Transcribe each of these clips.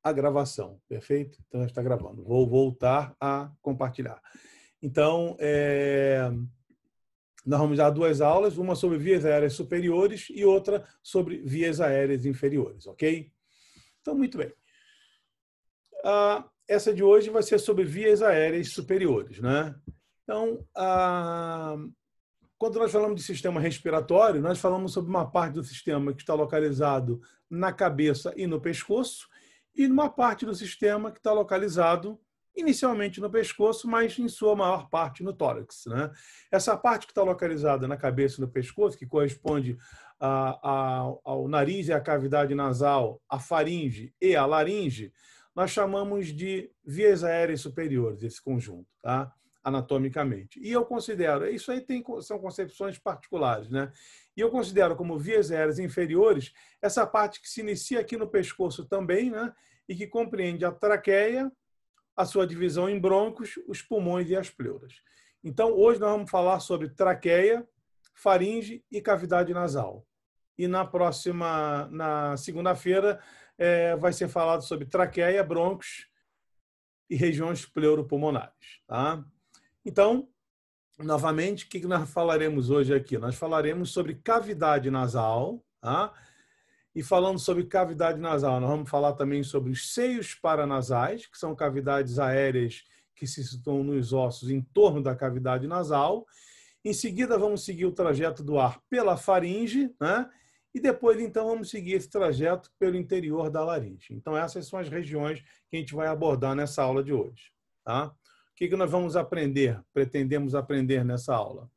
a gravação, perfeito? Então, já está gravando. Vou voltar a compartilhar. Então, nós vamos dar duas aulas, uma sobre vias aéreas superiores e outra sobre vias aéreas inferiores, ok? Então, muito bem. Essa de hoje vai ser sobre vias aéreas superiores, né? Então, quando nós falamos de sistema respiratório, nós falamos sobre uma parte do sistema que está localizado na cabeça e no pescoço, e uma parte do sistema que está localizado inicialmente no pescoço, mas em sua maior parte no tórax, né? Essa parte que está localizada na cabeça e no pescoço, que corresponde ao nariz e à cavidade nasal, à faringe e à laringe, nós chamamos de vias aéreas superiores, esse conjunto, tá? Anatomicamente. E eu considero, isso aí são concepções particulares, né? E eu considero como vias aéreas inferiores essa parte que se inicia aqui no pescoço também, né? E que compreende a traqueia, a sua divisão em brônquios, os pulmões e as pleuras. Então, hoje nós vamos falar sobre traqueia, faringe e cavidade nasal. E na segunda-feira, vai ser falado sobre traqueia, brônquios e regiões pleuropulmonares, tá? Então, novamente, o que nós falaremos hoje aqui? Nós falaremos sobre cavidade nasal, tá? E falando sobre cavidade nasal, nós vamos falar também sobre os seios paranasais, que são cavidades aéreas que se situam nos ossos em torno da cavidade nasal. Em seguida, vamos seguir o trajeto do ar pela faringe, né? E depois, então, vamos seguir esse trajeto pelo interior da laringe. Então, essas são as regiões que a gente vai abordar nessa aula de hoje, tá? O que nós vamos aprender, pretendemos aprender nessa aula?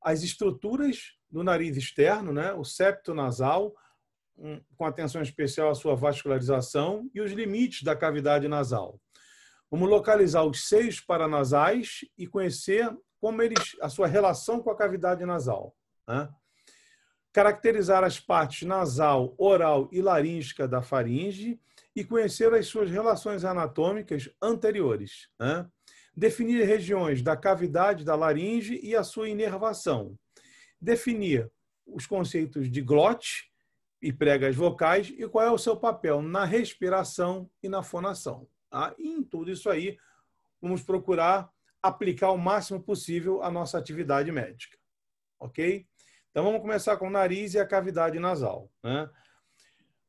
As estruturas do nariz externo, né? O septo nasal, com atenção especial à sua vascularização, e os limites da cavidade nasal. Vamos localizar os seios paranasais e conhecer a sua relação com a cavidade nasal, né? Caracterizar as partes nasal, oral e laríngica da faringe e conhecer as suas relações anatômicas anteriores, né? Definir regiões da cavidade da laringe e a sua inervação. Definir os conceitos de glote e pregas vocais e qual é o seu papel na respiração e na fonação, tá? E em tudo isso aí, vamos procurar aplicar o máximo possível a nossa atividade médica, ok? Então, vamos começar com o nariz e a cavidade nasal, né?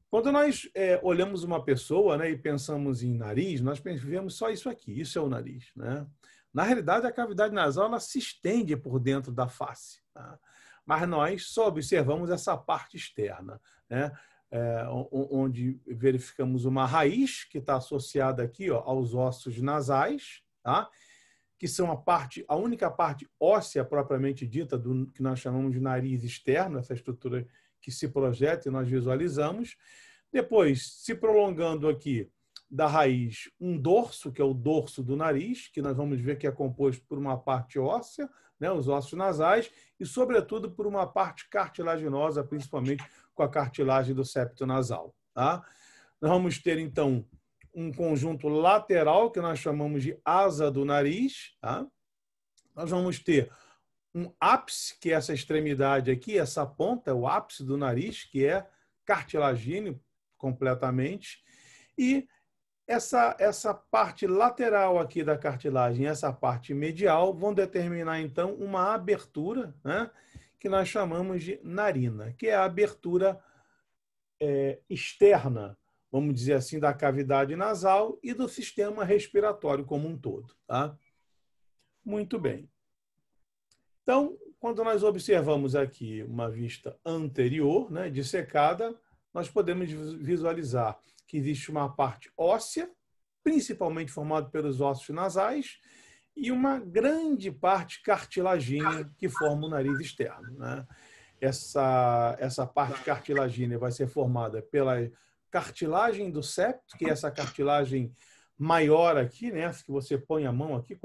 Quando nós olhamos uma pessoa, né, e pensamos em nariz, nós vemos só isso aqui, isso é o nariz, né? Na realidade, a cavidade nasal ela se estende por dentro da face, tá? Mas nós só observamos essa parte externa, né? Onde verificamos uma raiz que está associada aqui, ó, aos ossos nasais, tá? Que são a única parte óssea propriamente dita do que nós chamamos de nariz externo, essa estrutura que se projeta e nós visualizamos. Depois, se prolongando aqui da raiz, um dorso, que é o dorso do nariz, que nós vamos ver que é composto por uma parte óssea, né, os ossos nasais, e, sobretudo, por uma parte cartilaginosa, principalmente com a cartilagem do septo nasal, tá? Nós vamos ter, então, um conjunto lateral, que nós chamamos de asa do nariz, tá? Nós vamos ter um ápice, que é essa extremidade aqui, essa ponta, o ápice do nariz, que é cartilagíneo completamente, e essa parte lateral aqui da cartilagem, essa parte medial, vão determinar, então, uma abertura, né, que nós chamamos de narina, que é a abertura externa, vamos dizer assim, da cavidade nasal e do sistema respiratório como um todo, tá? Muito bem. Então, quando nós observamos aqui uma vista anterior, né, dissecada, nós podemos visualizar que existe uma parte óssea, principalmente formada pelos ossos nasais, e uma grande parte cartilagínea que forma o nariz externo, né? Essa parte cartilagínea vai ser formada pela cartilagem do septo, que é essa cartilagem maior aqui, né? Que você põe a mão aqui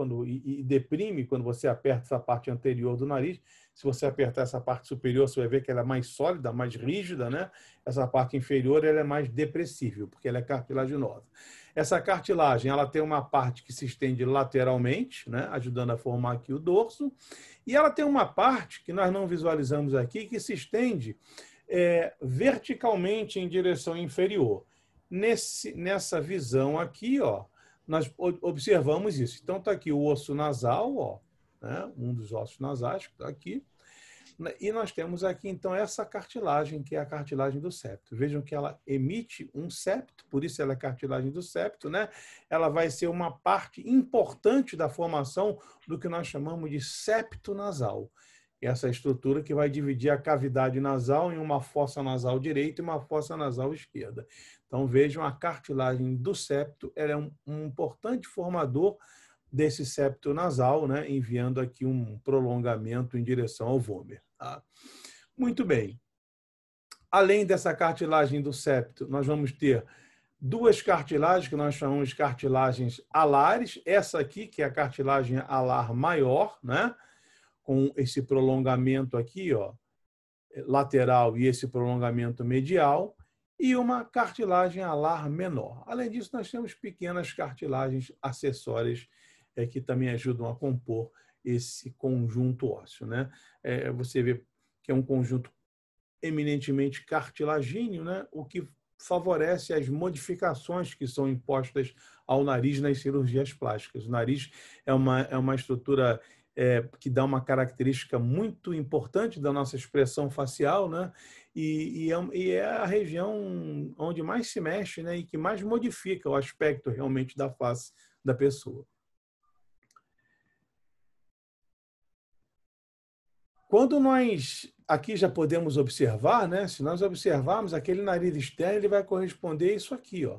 e deprime quando você aperta essa parte anterior do nariz. Se você apertar essa parte superior, você vai ver que ela é mais sólida, mais rígida, né? Essa parte inferior ela é mais depressível, porque ela é cartilaginosa. Essa cartilagem ela tem uma parte que se estende lateralmente, né? Ajudando a formar aqui o dorso. E ela tem uma parte que nós não visualizamos aqui, que se estende verticalmente em direção inferior. nessa visão aqui, ó, nós observamos isso. Então, está aqui o osso nasal, ó, né? Um dos ossos nasais que está aqui. E nós temos aqui, então, essa cartilagem, que é a cartilagem do septo. Vejam que ela emite um septo, por isso ela é cartilagem do septo, né? Ela vai ser uma parte importante da formação do que nós chamamos de septo nasal. Essa estrutura que vai dividir a cavidade nasal em uma fossa nasal direita e uma fossa nasal esquerda. Então, vejam, a cartilagem do septo, ela é um importante formador desse septo nasal, né, enviando aqui um prolongamento em direção ao vômer. Tá? Muito bem. Além dessa cartilagem do septo, nós vamos ter duas cartilagens, que nós chamamos de cartilagens alares. Essa aqui, que é a cartilagem alar maior, né, com esse prolongamento aqui, ó, lateral, e esse prolongamento medial, e uma cartilagem alar menor. Além disso, nós temos pequenas cartilagens acessórias que também ajudam a compor esse conjunto ósseo, né? Você vê que é um conjunto eminentemente cartilagíneo, né? O que favorece as modificações que são impostas ao nariz nas cirurgias plásticas. O nariz é uma estrutura que dá uma característica muito importante da nossa expressão facial, né? E é a região onde mais se mexe, né? E que mais modifica o aspecto realmente da face da pessoa. Quando nós aqui já podemos observar, né? Se nós observarmos aquele nariz externo, ele vai corresponder a isso aqui, ó.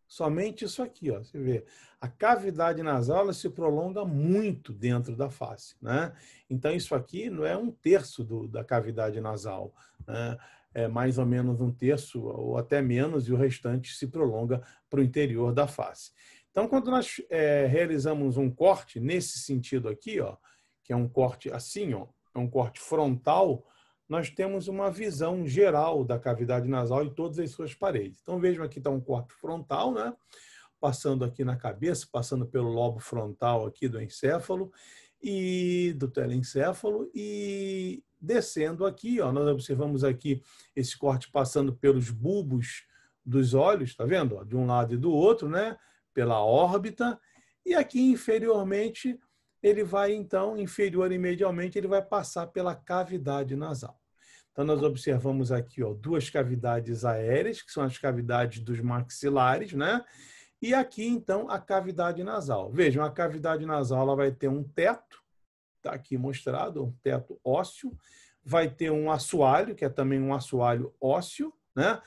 Somente isso aqui, ó. Você vê, a cavidade nasal ela se prolonga muito dentro da face, né? Então isso aqui não é um terço da cavidade nasal, né? É mais ou menos um terço ou até menos, e o restante se prolonga para o interior da face. Então, quando nós realizamos um corte nesse sentido aqui, ó, que é um corte assim, ó, é um corte frontal, nós temos uma visão geral da cavidade nasal e todas as suas paredes. Então, vejam aqui está um corte frontal, né? Passando aqui na cabeça, passando pelo lobo frontal aqui do encéfalo e do telencéfalo e descendo aqui, ó, nós observamos aqui esse corte passando pelos bulbos dos olhos, tá vendo? Ó, de um lado e do outro, né? Pela órbita, e aqui inferiormente ele vai, então, inferior e medialmente, ele vai passar pela cavidade nasal. Então, nós observamos aqui, ó, duas cavidades aéreas, que são as cavidades dos maxilares, né? E aqui, então, a cavidade nasal. Vejam, a cavidade nasal ela vai ter um teto, está aqui mostrado, um teto ósseo, vai ter um assoalho, que é também um assoalho ósseo, né?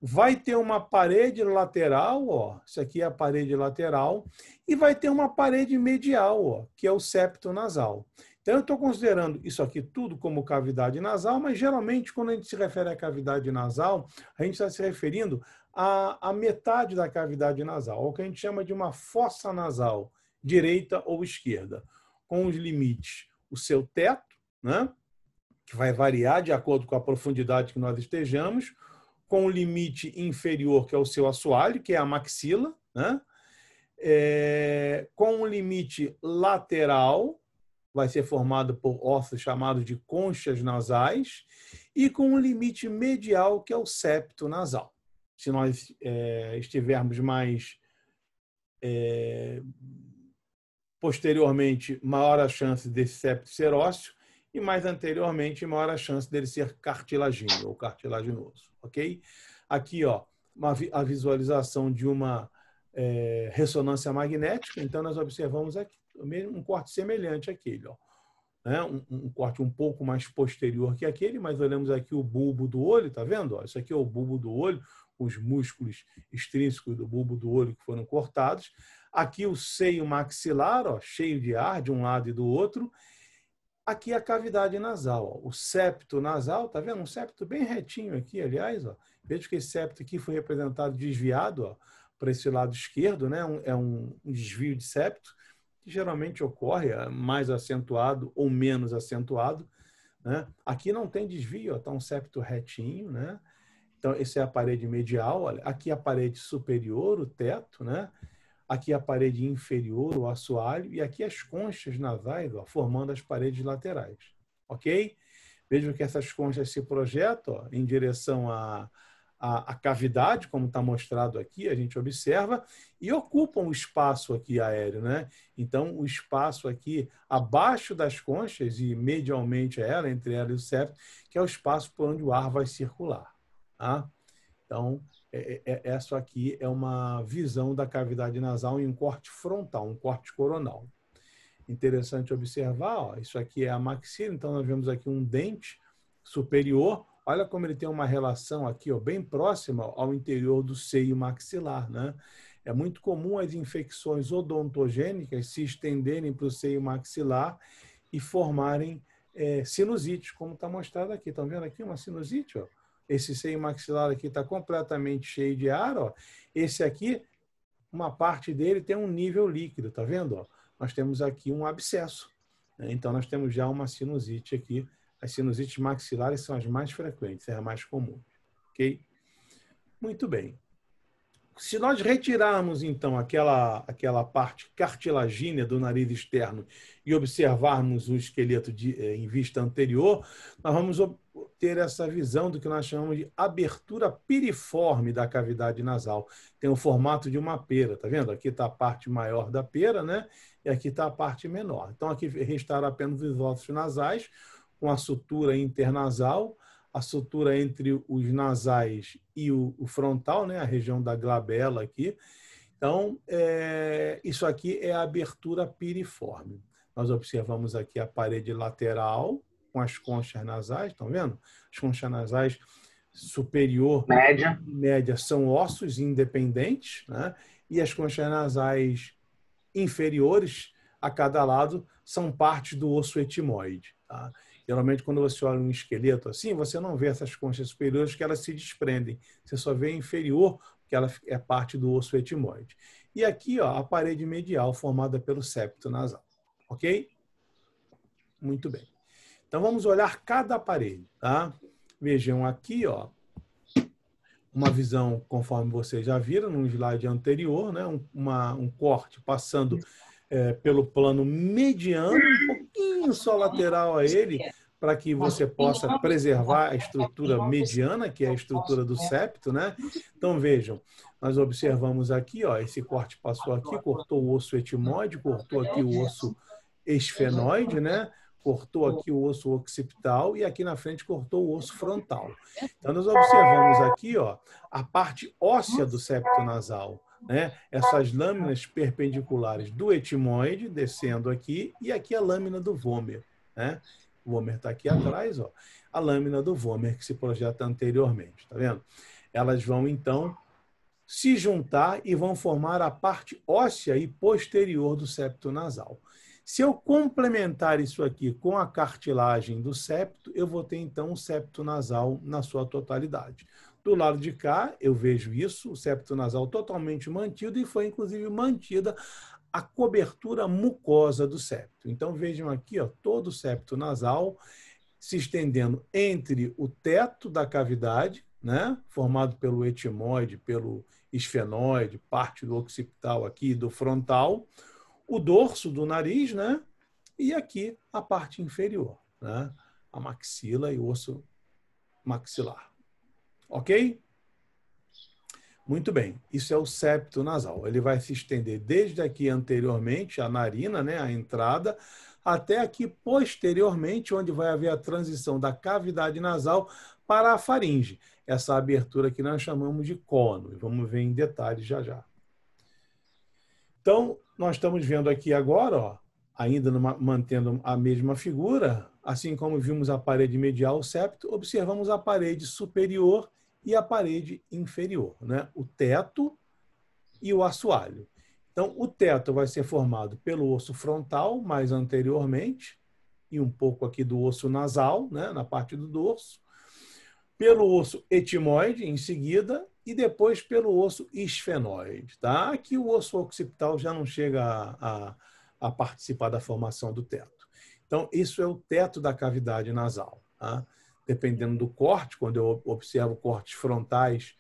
Vai ter uma parede lateral, ó, isso aqui é a parede lateral, e vai ter uma parede medial, ó, que é o septo nasal. Então, eu estou considerando isso aqui tudo como cavidade nasal, mas geralmente, quando a gente se refere à cavidade nasal, a gente está se referindo à metade da cavidade nasal, o que a gente chama de uma fossa nasal, direita ou esquerda, com os limites, o seu teto, né, que vai variar de acordo com a profundidade que nós estejamos, com o limite inferior, que é o seu assoalho, que é a maxila, né? Com o limite lateral, vai ser formado por ossos chamados de conchas nasais, e com o limite medial, que é o septo nasal. Se nós estivermos mais posteriormente, maior a chance desse septo ser ósseo, e mais anteriormente, maior a chance dele ser cartilagíneo ou cartilaginoso, ok? Aqui, ó, a visualização de uma ressonância magnética, então nós observamos aqui um corte semelhante àquele, ó, né? Um corte um pouco mais posterior que aquele, mas olhamos aqui o bulbo do olho, tá vendo? Ó, isso aqui é o bulbo do olho, os músculos extrínsecos do bulbo do olho que foram cortados. Aqui o seio maxilar, ó, cheio de ar de um lado e do outro. Aqui a cavidade nasal, ó, o septo nasal, tá vendo? Um septo bem retinho aqui, aliás, ó. Veja que esse septo aqui foi representado desviado, ó, para esse lado esquerdo, né? É um desvio de septo, que geralmente ocorre mais acentuado ou menos acentuado, né? Aqui não tem desvio, está um septo retinho, né? Então, essa é a parede medial, olha. Aqui a parede superior, o teto, né? Aqui a parede inferior, o assoalho, e aqui as conchas nasais, ó, formando as paredes laterais, ok? Vejam que essas conchas se projetam, ó, em direção a cavidade, como está mostrado aqui, a gente observa, e ocupam o espaço aqui aéreo, né? Então, o espaço aqui abaixo das conchas e medialmente a ela, entre ela e o septo, que é o espaço por onde o ar vai circular. Tá? Então, essa aqui é uma visão da cavidade nasal em um corte frontal, um corte coronal. Interessante observar, ó, isso aqui é a maxila, então nós vemos aqui um dente superior. Olha como ele tem uma relação aqui, ó, bem próxima ao interior do seio maxilar, né? É muito comum as infecções odontogênicas se estenderem para o seio maxilar e formarem sinusites, como está mostrado aqui. Estão vendo aqui uma sinusite? Ó? Esse seio maxilar aqui está completamente cheio de ar. Ó. Esse aqui, uma parte dele tem um nível líquido, tá vendo? Ó? Nós temos aqui um abscesso. Né? Então, nós temos já uma sinusite aqui. As sinusites maxilares são as mais frequentes, é a mais comum. Ok? Muito bem. Se nós retirarmos, então, aquela parte cartilagínea do nariz externo e observarmos o esqueleto em vista anterior, nós vamos ter essa visão do que nós chamamos de abertura piriforme da cavidade nasal. Tem o formato de uma pera, tá vendo? Aqui está a parte maior da pera, né? E aqui está a parte menor. Então, aqui restaram apenas os ossos nasais, com a sutura internasal, a sutura entre os nasais e o frontal, né? A região da glabela aqui. Então, isso aqui é a abertura piriforme. Nós observamos aqui a parede lateral com as conchas nasais, estão vendo? As conchas nasais superior Média. e média são ossos independentes, né? E as conchas nasais inferiores a cada lado são partes do osso etimoide. Tá? Geralmente, quando você olha um esqueleto assim, você não vê essas conchas superiores que elas se desprendem. Você só vê a inferior, que ela é parte do osso etimoide. E aqui, ó, a parede medial formada pelo septo nasal. Ok? Muito bem. Então, vamos olhar cada parede. Tá? Vejam aqui, ó, uma visão, conforme vocês já viram no slide anterior, né? um corte passando pelo plano mediano, um pouquinho só lateral a ele, para que você possa preservar a estrutura mediana, que é a estrutura do septo, né? Então, vejam, nós observamos aqui, ó, esse corte passou aqui, cortou o osso etimoide, cortou aqui o osso esfenoide, né? Cortou aqui o osso occipital e aqui na frente cortou o osso frontal. Então, nós observamos aqui, ó, a parte óssea do septo nasal, né? Essas lâminas perpendiculares do etimoide descendo aqui e aqui a lâmina do vômer, né? O vômer está aqui atrás, ó, a lâmina do vômer que se projeta anteriormente, tá vendo? Elas vão então se juntar e vão formar a parte óssea e posterior do septo nasal. Se eu complementar isso aqui com a cartilagem do septo, eu vou ter então o septo nasal na sua totalidade. Do lado de cá, eu vejo isso, o septo nasal totalmente mantido e foi inclusive mantida a cobertura mucosa do septo. Então vejam aqui, ó, todo o septo nasal se estendendo entre o teto da cavidade, né, formado pelo etimoide, pelo esfenoide, parte do occipital aqui do frontal, o dorso do nariz, né, e aqui a parte inferior, né, a maxila e o osso maxilar. Ok? Muito bem, isso é o septo nasal. Ele vai se estender desde aqui anteriormente, a narina, né, a entrada, até aqui posteriormente, onde vai haver a transição da cavidade nasal para a faringe. Essa abertura que nós chamamos de cono. Vamos ver em detalhes já já. Então, nós estamos vendo aqui agora, ó, ainda mantendo a mesma figura, assim como vimos a parede medial, o septo, observamos a parede superior e a parede inferior, né? O teto e o assoalho. Então, o teto vai ser formado pelo osso frontal, mais anteriormente, e um pouco aqui do osso nasal, né? Na parte do dorso, pelo osso etimoide, em seguida, e depois pelo osso esfenoide. Tá? Aqui o osso occipital já não chega a participar da formação do teto. Então, isso é o teto da cavidade nasal. Tá? Dependendo do corte, quando eu observo cortes frontais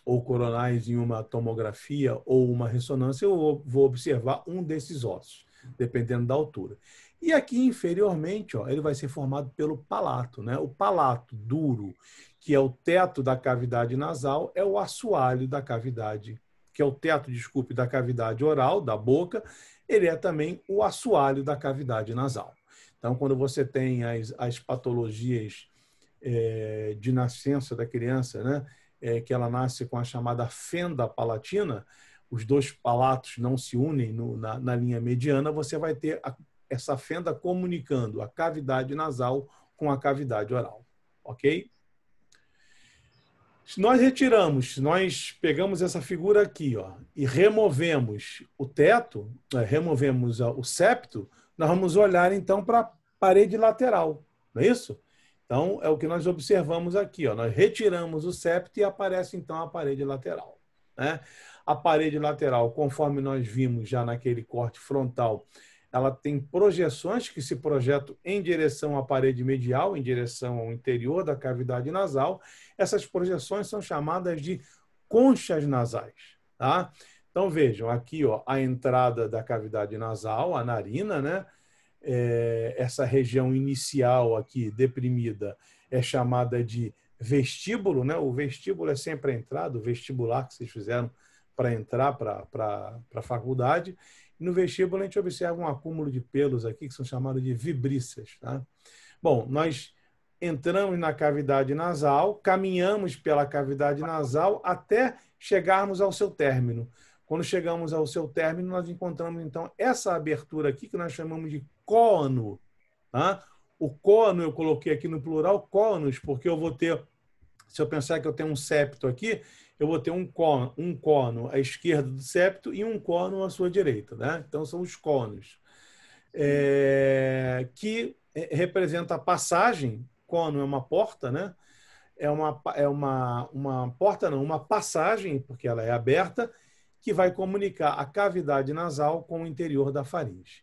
ou coronais em uma tomografia ou uma ressonância, eu vou observar um desses ossos. dependendo da altura. E aqui, inferiormente, ó, ele vai ser formado pelo palato, né? O palato duro, que é o teto da cavidade nasal, é o assoalho da cavidade, que é o teto, desculpe, da cavidade oral, da boca, ele é também o assoalho da cavidade nasal. Então, quando você tem as patologias de nascença da criança, né? Que ela nasce com a chamada fenda palatina, os dois palatos não se unem na linha mediana, você vai ter essa fenda comunicando a cavidade nasal com a cavidade oral. Ok? Se nós pegamos essa figura aqui, ó, e removemos o teto, removemos o septo, nós vamos olhar então para a parede lateral, não é isso? Então, é o que nós observamos aqui, ó. Nós retiramos o septo e aparece então a parede lateral, né? A parede lateral, conforme nós vimos já naquele corte frontal, ela tem projeções que se projetam em direção à parede medial, em direção ao interior da cavidade nasal. Essas projeções são chamadas de conchas nasais, tá? Então, vejam, aqui ó, a entrada da cavidade nasal, a narina, né? Essa região inicial aqui, deprimida, é chamada de vestíbulo, né? O vestíbulo é sempre a entrada, o vestibular que vocês fizeram para entrar para a faculdade. No vestíbulo, a gente observa um acúmulo de pelos aqui, que são chamados de vibríceas. Tá? Bom, nós entramos na cavidade nasal, caminhamos pela cavidade nasal até chegarmos ao seu término. Quando chegamos ao seu término, nós encontramos, então, essa abertura aqui, que nós chamamos de côno. Tá? O côno, eu coloquei aqui no plural, cônos, porque eu vou ter, se eu pensar que eu tenho um septo aqui, eu vou ter um côno à esquerda do septo e um côno à sua direita. Né? Então, são os cônos. Que representa a passagem. Côno é uma porta, né? Uma porta, não, uma passagem, porque ela é aberta, que vai comunicar a cavidade nasal com o interior da faringe.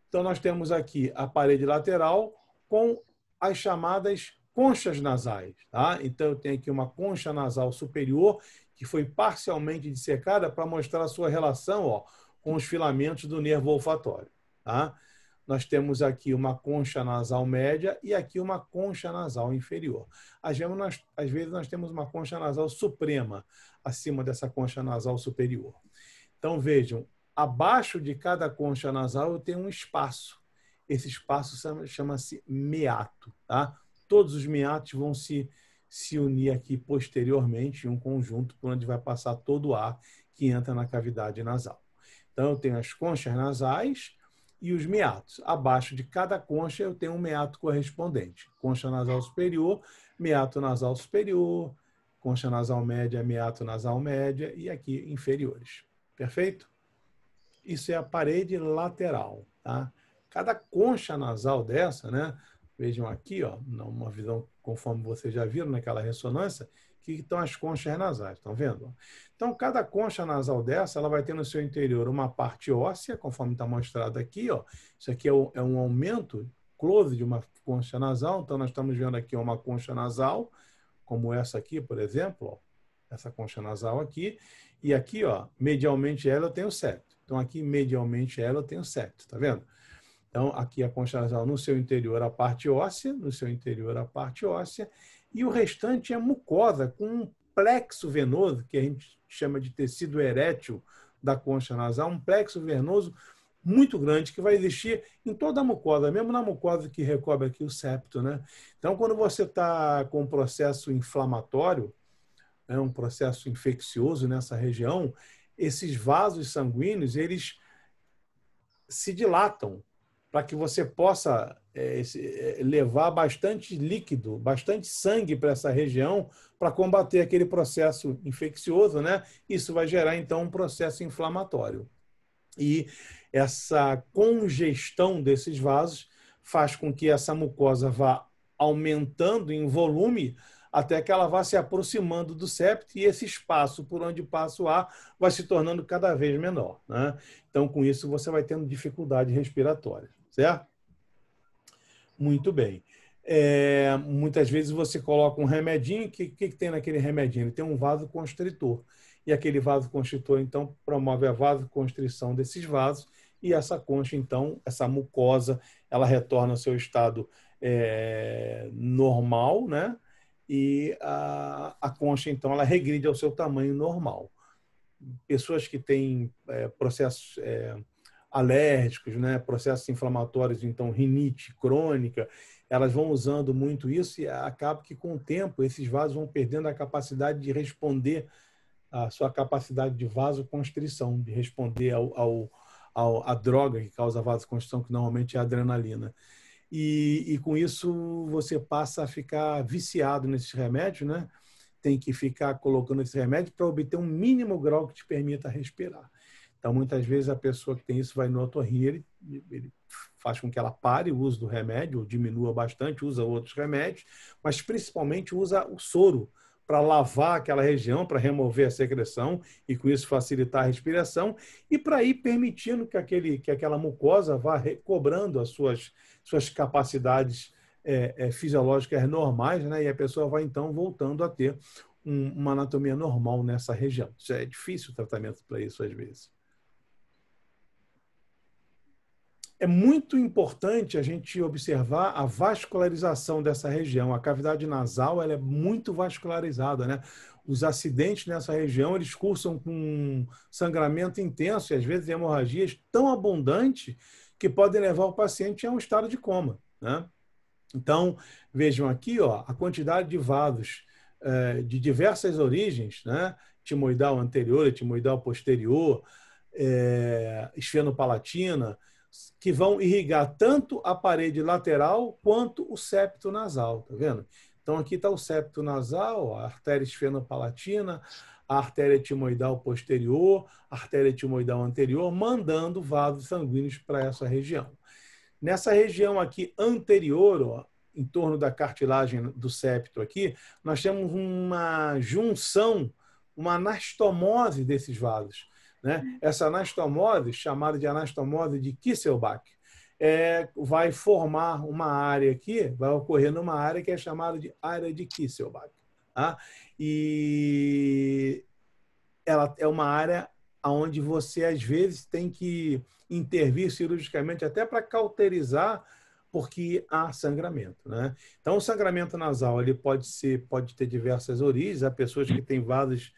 Então, nós temos aqui a parede lateral com as chamadas conchas nasais. Tá? Então, eu tenho aqui uma concha nasal superior que foi parcialmente dissecada para mostrar a sua relação, ó, com os filamentos do nervo olfatório. Tá? Nós temos aqui uma concha nasal média e aqui uma concha nasal inferior. Às vezes, nós temos uma concha nasal suprema acima dessa concha nasal superior. Então, vejam, abaixo de cada concha nasal eu tenho um espaço. Esse espaço chama-se meato. Tá? Todos os meatos vão se unir aqui posteriormente em um conjunto por onde vai passar todo o ar que entra na cavidade nasal. Então, eu tenho as conchas nasais e os meatos. Abaixo de cada concha eu tenho um meato correspondente. Concha nasal superior, meato nasal superior, concha nasal média, meato nasal média e aqui inferiores. Perfeito? Isso é a parede lateral. Tá? Cada concha nasal dessa, né? Vejam aqui, ó, uma visão conforme vocês já viram naquela ressonância, que estão as conchas nasais, estão vendo? Então, cada concha nasal dessa, ela vai ter no seu interior uma parte óssea, conforme está mostrado aqui, ó. Isso aqui é um aumento, close de uma concha nasal. Então, nós estamos vendo aqui uma concha nasal, como essa aqui, por exemplo, ó, essa concha nasal aqui, e aqui, ó, medialmente ela eu tenho septo. Então, aqui, medialmente ela eu tenho septo, tá vendo? Então, aqui a concha nasal, no seu interior a parte óssea, no seu interior a parte óssea, e o restante é mucosa, com um plexo venoso, que a gente chama de tecido erétil da concha nasal, um plexo venoso muito grande, que vai existir em toda a mucosa, mesmo na mucosa que recobre aqui o septo, né? Então, quando você está com um processo inflamatório, um processo infeccioso nessa região, esses vasos sanguíneos, eles se dilatam, para que você possa levar bastante líquido, bastante sangue para essa região, para combater aquele processo infeccioso, né? Isso vai gerar, então, um processo inflamatório. E essa congestão desses vasos faz com que essa mucosa vá aumentando em volume até que ela vá se aproximando do septo e esse espaço por onde passa o ar vai se tornando cada vez menor. Né? Então, com isso, você vai tendo dificuldade respiratória, certo? Muito bem. Muitas vezes você coloca um remedinho, o que tem naquele remedinho? Ele tem um vasoconstritor. E aquele vasoconstritor, então, promove a vasoconstrição desses vasos e essa concha, então, essa mucosa, ela retorna ao seu estado normal, né? E a concha, então, ela regride ao seu tamanho normal. Pessoas que têm processos alérgicos, né? Processos inflamatórios, então, rinite crônica, elas vão usando muito isso e acaba que, com o tempo, esses vasos vão perdendo a capacidade de responder, a sua capacidade de vasoconstrição, de responder à droga que causa vasoconstrição, que normalmente é a adrenalina. E com isso você passa a ficar viciado nesses remédios, né? Tem que ficar colocando esse remédio para obter um mínimo grau que te permita respirar. Então, muitas vezes, a pessoa que tem isso vai no otorrino, ele faz com que ela pare o uso do remédio, ou diminua bastante, usa outros remédios, mas principalmente usa o soro para lavar aquela região, para remover a secreção e, com isso, facilitar a respiração e para ir permitindo que aquela mucosa vá recobrando as suas capacidades fisiológicas normais, né? E a pessoa vai, então, voltando a ter uma anatomia normal nessa região. Isso é difícil o tratamento para isso, às vezes. É muito importante a gente observar a vascularização dessa região. A cavidade nasal ela é muito vascularizada, né? Os acidentes nessa região eles cursam com sangramento intenso e, às vezes, hemorragias tão abundantes que podem levar o paciente a um estado de coma, né? Então, vejam aqui, ó, a quantidade de vasos de diversas origens, né? Timoidal anterior, timoidal posterior, esfenopalatina, que vão irrigar tanto a parede lateral quanto o septo nasal, tá vendo? Então, aqui está o septo nasal, a artéria esfenopalatina, a artéria timoidal posterior, a artéria timoidal anterior, mandando vasos sanguíneos para essa região. Nessa região aqui anterior, ó, em torno da cartilagem do septo aqui, nós temos uma junção, uma anastomose desses vasos, né? Essa anastomose, chamada de anastomose de Kisselbach, vai formar uma área aqui, vai ocorrer numa área que é chamada de área de Kisselbach. Tá? E ela é uma área onde você, às vezes, tem que intervir cirurgicamente até para cauterizar, porque há sangramento, né? Então, o sangramento nasal ele pode ter diversas origens. Há pessoas que têm vasos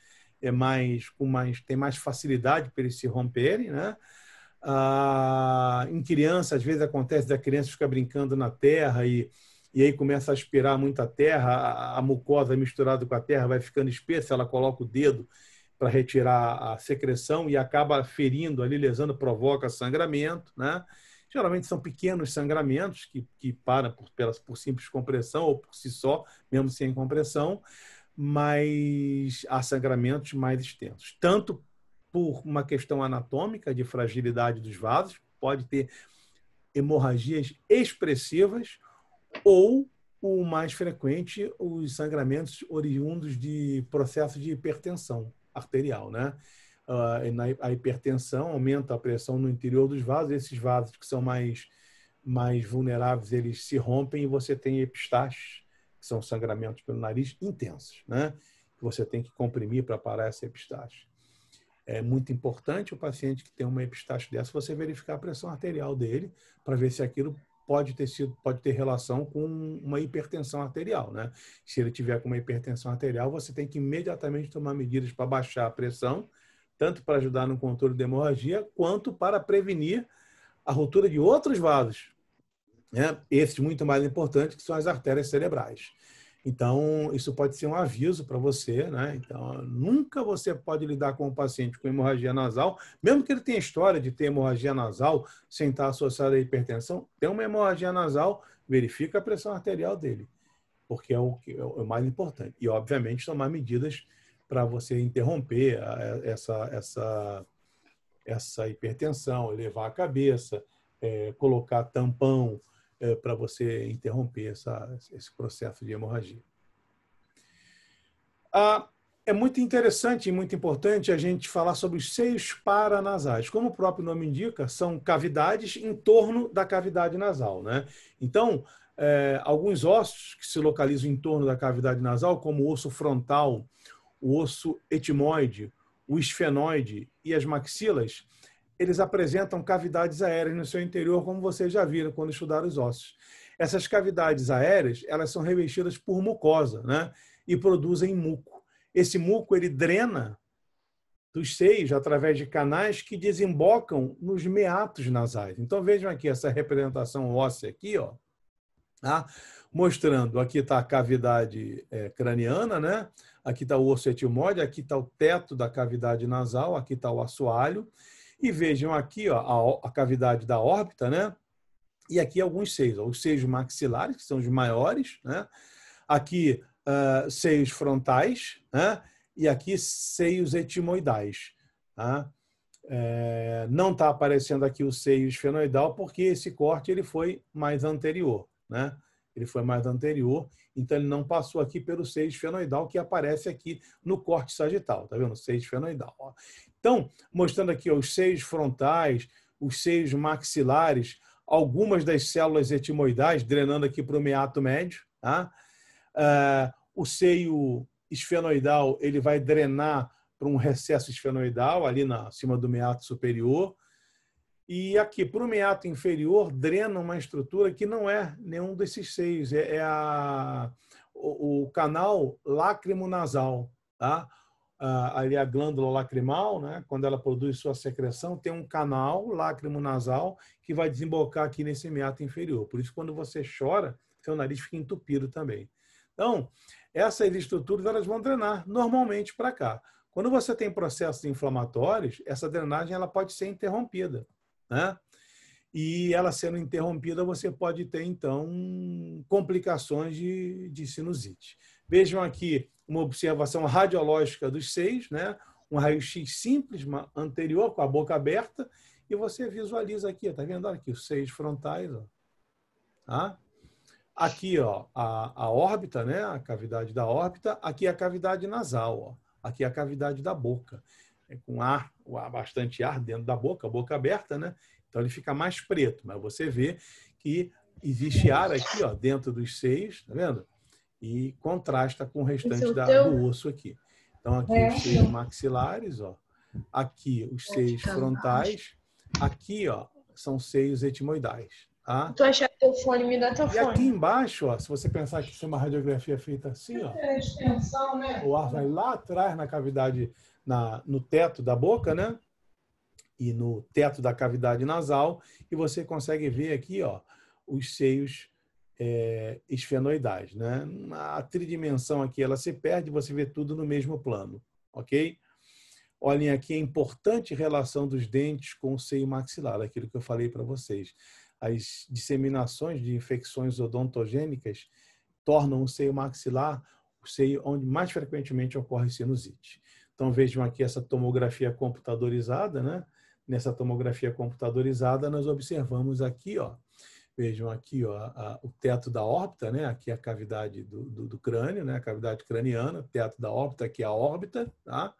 tem mais facilidade para eles se romperem, né? Em criança, às vezes acontece da criança ficar brincando na terra e aí começa a aspirar muita terra, a mucosa misturada com a terra vai ficando espessa, ela coloca o dedo para retirar a secreção e acaba ferindo ali, lesando, provoca sangramento, né? Geralmente são pequenos sangramentos que param por simples compressão ou por si só, mesmo sem compressão, mas há sangramentos mais extensos. Tanto por uma questão anatômica de fragilidade dos vasos, pode ter hemorragias expressivas, ou o mais frequente, os sangramentos oriundos de processo de hipertensão arterial, né? A hipertensão aumenta a pressão no interior dos vasos, esses vasos que são mais vulneráveis, eles se rompem e você tem epistaxes, que são sangramentos pelo nariz intensos, né? Que você tem que comprimir para parar essa epistaxe. É muito importante o paciente que tem uma epistaxe dessa, você verificar a pressão arterial dele para ver se aquilo pode ter relação com uma hipertensão arterial, né? Se ele tiver com uma hipertensão arterial, você tem que imediatamente tomar medidas para baixar a pressão, tanto para ajudar no controle da hemorragia, quanto para prevenir a ruptura de outros vasos, né? Esses muito mais importantes, que são as artérias cerebrais. Então, isso pode ser um aviso para você, né? Então, nunca você pode lidar com um paciente com hemorragia nasal, mesmo que ele tenha história de ter hemorragia nasal sem estar associada à hipertensão, tem uma hemorragia nasal, verifica a pressão arterial dele, porque é o mais importante. E, obviamente, tomar medidas para você interromper essa hipertensão, elevar a cabeça, colocar tampão, para você interromper esse processo de hemorragia. É muito interessante e muito importante a gente falar sobre os seios paranasais. Como o próprio nome indica, são cavidades em torno da cavidade nasal, né? Então, alguns ossos que se localizam em torno da cavidade nasal, como o osso frontal, o osso etimoide, o esfenoide e as maxilas, eles apresentam cavidades aéreas no seu interior, como vocês já viram quando estudaram os ossos. Essas cavidades aéreas, elas são revestidas por mucosa, né? E produzem muco. Esse muco, ele drena dos seios através de canais que desembocam nos meatos nasais. Então, vejam aqui essa representação óssea aqui, ó, tá? Mostrando, aqui está a cavidade craniana, né? Aqui está o osso etimoide, aqui está o teto da cavidade nasal, aqui está o assoalho. E vejam aqui, ó, a cavidade da órbita, né? E aqui alguns seios, ó, os seios maxilares, que são os maiores, né? Aqui, seios frontais, né? E aqui seios etimoidais. Tá? Não está aparecendo aqui o seio esfenoidal porque esse corte ele foi mais anterior. Né? Ele foi mais anterior, então ele não passou aqui pelo seio esfenoidal que aparece aqui no corte sagital. Tá vendo? O seio esfenoidal. Ó. Então, mostrando aqui ó, os seios frontais, os seios maxilares, algumas das células etimoidais drenando aqui para o meato médio. Tá? O seio esfenoidal ele vai drenar para um recesso esfenoidal ali acima do meato superior. E aqui, para o meato inferior, drena uma estrutura que não é nenhum desses seios, o canal lacrimonasal. Tá? Ali a glândula lacrimal, né? Quando ela produz sua secreção, tem um canal lacrimonasal que vai desembocar aqui nesse meato inferior. Por isso, quando você chora, seu nariz fica entupido também. Então, essas estruturas elas vão drenar normalmente para cá. Quando você tem processos inflamatórios, essa drenagem ela pode ser interrompida. Né? E ela sendo interrompida, você pode ter, então, complicações de sinusite. Vejam aqui uma observação radiológica dos seios, né? Um raio-x simples anterior, com a boca aberta, e você visualiza aqui, está vendo? Olha aqui, os seios frontais. Ó. Tá? Aqui, ó, a órbita, né? A cavidade da órbita. Aqui a cavidade nasal. Ó. Aqui a cavidade da boca. Com bastante ar dentro da boca, a boca aberta, né? Então ele fica mais preto. Mas você vê que existe ar aqui, ó, dentro dos seios, tá vendo? E contrasta com o restante do osso aqui. Então aqui os seios maxilares, ó. Aqui os seios frontais. Aqui, ó, são seios etimoidais. Tá? Tu achar teu fone, me dá teu fone. E aqui embaixo, ó, se você pensar que isso é uma radiografia feita assim, ó, o ar vai lá atrás na cavidade, no teto da boca, né? E no teto da cavidade nasal, e você consegue ver aqui, ó, os seios esfenoidais, né? A tridimensão aqui ela se perde, você vê tudo no mesmo plano, ok? Olhem aqui a importante relação dos dentes com o seio maxilar, aquilo que eu falei para vocês. As disseminações de infecções odontogênicas tornam o seio maxilar o seio onde mais frequentemente ocorre sinusite. Então, vejam aqui essa tomografia computadorizada, né? Nessa tomografia computadorizada, nós observamos aqui, ó, vejam aqui ó, o teto da órbita, né? Aqui a cavidade do crânio, né? A cavidade craniana, teto da órbita, aqui a órbita, tá?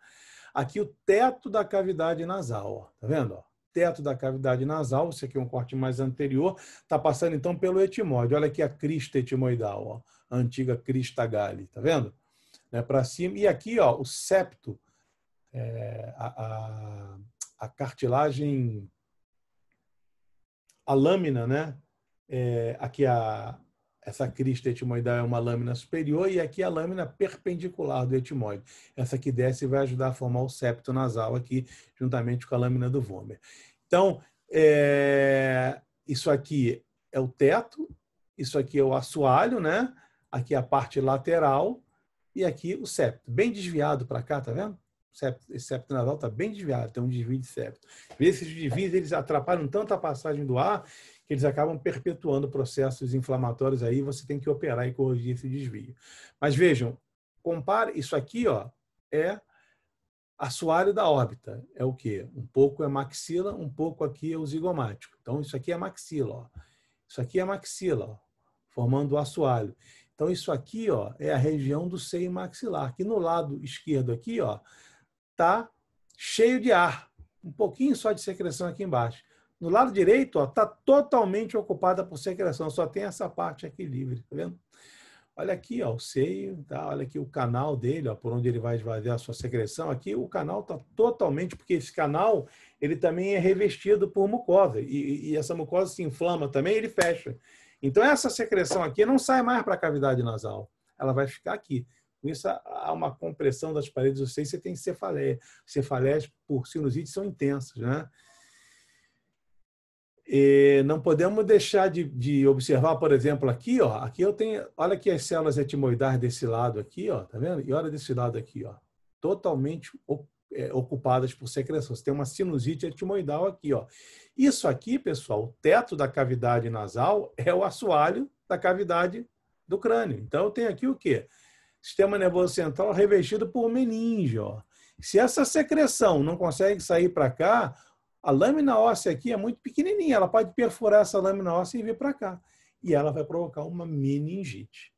Aqui o teto da cavidade nasal, ó, tá vendo? Ó? Teto da cavidade nasal, esse aqui é um corte mais anterior, está passando então pelo etimoide. Olha aqui a crista etimoidal, ó, a antiga crista galli, tá vendo? Para cima. E aqui, ó, o septo, a cartilagem, a lâmina, né? Aqui essa crista etimoidal é uma lâmina superior e aqui a lâmina perpendicular do etimoide. Essa que desce vai ajudar a formar o septo nasal aqui, juntamente com a lâmina do Vomer. Então, isso aqui é o teto, isso aqui é o assoalho, né? Aqui a parte lateral e aqui o septo. Bem desviado para cá, tá vendo? Esse septo nasal está bem desviado, tem um desvio de septo. Esses desvios eles atrapalham tanto a passagem do ar que eles acabam perpetuando processos inflamatórios aí, você tem que operar e corrigir esse desvio. Mas vejam, compare isso aqui, ó, é assoalho da órbita. É o quê? Um pouco é maxila, um pouco aqui é o zigomático. Então isso aqui é maxila, ó. Isso aqui é maxila, ó, formando o assoalho. Então isso aqui, ó, é a região do seio maxilar, que no lado esquerdo aqui, ó, tá cheio de ar, um pouquinho só de secreção aqui embaixo. No lado direito, está totalmente ocupada por secreção, só tem essa parte aqui livre, tá vendo? Olha aqui, ó, o seio, tá? Olha aqui o canal dele, ó, por onde ele vai esvaziar a sua secreção. Aqui o canal está totalmente, porque esse canal ele também é revestido por mucosa e essa mucosa se inflama também, ele fecha. Então essa secreção aqui não sai mais para a cavidade nasal, ela vai ficar aqui. Com isso há uma compressão das paredes do seio, você tem cefaleia. Cefaleias por sinusite são intensas, né? E não podemos deixar de observar, por exemplo, aqui, ó, aqui eu tenho, olha aqui as células etimoidais desse lado aqui, ó, tá vendo? E olha desse lado aqui, ó, totalmente ocupadas por secreção. Você tem uma sinusite etimoidal aqui, ó. Isso aqui, pessoal, o teto da cavidade nasal é o assoalho da cavidade do crânio. Então eu tenho aqui o quê? Sistema nervoso central revestido por meninge, ó. Se essa secreção não consegue sair para cá, a lâmina óssea aqui é muito pequenininha, ela pode perfurar essa lâmina óssea e vir para cá. E ela vai provocar uma meningite.